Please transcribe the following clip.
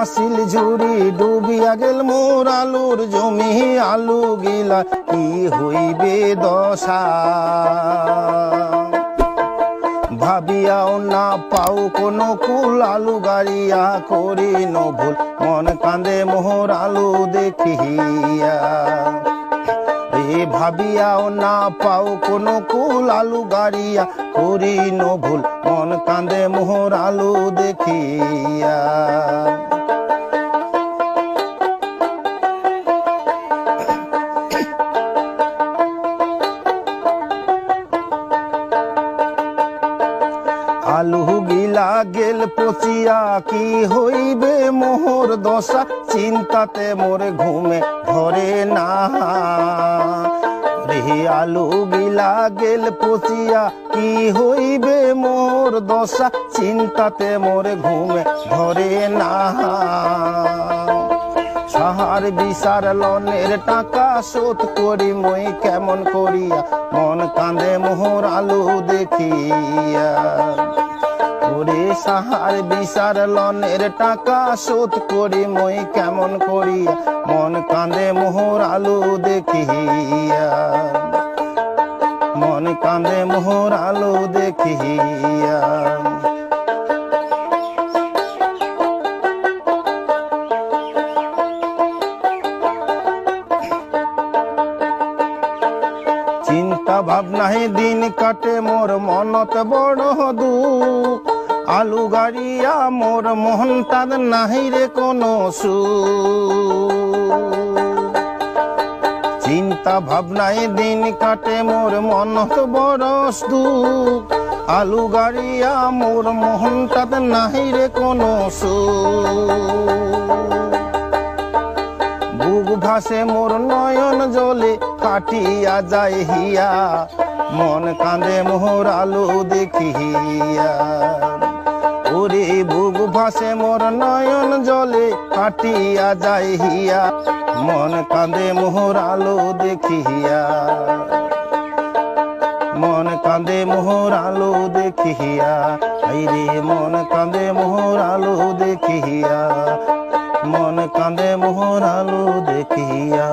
আসিল ঝুরি ডুবিয়া গেল মোর আলুর জমি, আলু গিলা কি হইবে দশা। ভাবিয়াও না পাও কোনো কুল, আলু গাড়িয়া করি ন ভুল, মন কান্দে মোর আলু দেখিয়া। ভাবিয়াও না পাও কোনো কুল, আলু গাড়িয়া করি ন ভুল, মন কান্দে মোর আলু দেখিয়া। আলু গিলা গেল পচিয়া কি হইবে মোর দশা, চিন্তাতে মোরে ঘুমে ধরে না। রে আলু গিলা গেল পচিয়া কি হইবে মোর দশা, চিন্তাতে মোরে ঘুমে ধরে না। সাহার বিচার লনের টাকা শোধ করি মই কেমন করিয়া, মন কান্দে মোর আলু দেখিয়া। ওরে সাহার বিচার লনের টাকা শোধ করি মই কেমন করিয়া, মন কান্দে মোর আলু দেখিয়া। মন কান্দে মোর আলু দেখিয়া। চিন্তা ভাবনায় দিন কাটে মোর মনত বড় দুঃখ, আলু গাড়িয়া মোর মন তার নাহি রে কোনো সুখ। চিন্তা ভাবনায় দিন কাটে মোর মনত বড় দুঃখ, আলু গাড়িয়া মোর মন তার নাহি রে কোনো সুখ। বুক ভাসে মোর নয়ন জলে কাটিয়া যায় হিয়া, মন কান্দে মোর আলু দেখিয়া। ওরে বুক ভাসে মোর নয়ন জলে কাটিয়া যায় হিয়া, মন কান্দে মোর আলু দেখিয়া। মন কান্দে মোর আলু দেখিয়া। আইরে মন কান্দে মোর আলু দেখিয়া, মন কান্দে মোর আলু দেখিয়া।